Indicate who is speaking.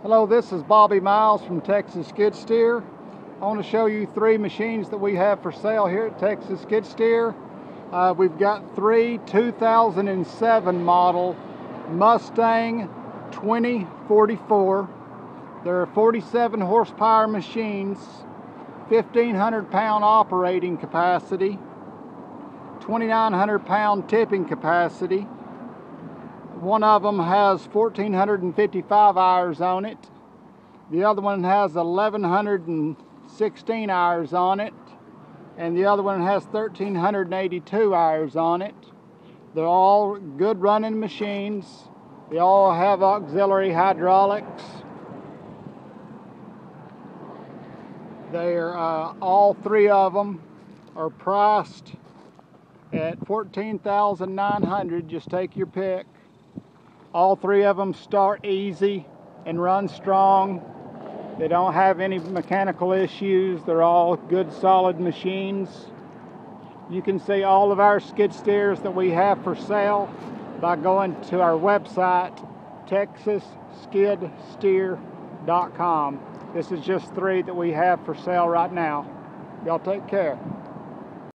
Speaker 1: Hello, this is Bobby Miles from Texas Skid Steer. I want to show you three machines that we have for sale here at Texas Skid Steer. We've got three 2007 model Mustang 2044. They're 47 horsepower machines, 1,500 pound operating capacity, 2,900 pound tipping capacity. One of them has 1,455 hours on it. The other one has 1,116 hours on it. And the other one has 1,382 hours on it. They're all good running machines. They all have auxiliary hydraulics. They're all three of them are priced at $14,900. Just take your pick. All three of them start easy and run strong. They don't have any mechanical issues. They're all good, solid machines. You can see all of our skid steers that we have for sale by going to our website, texasskidsteer.com. This is just three that we have for sale right now. Y'all take care.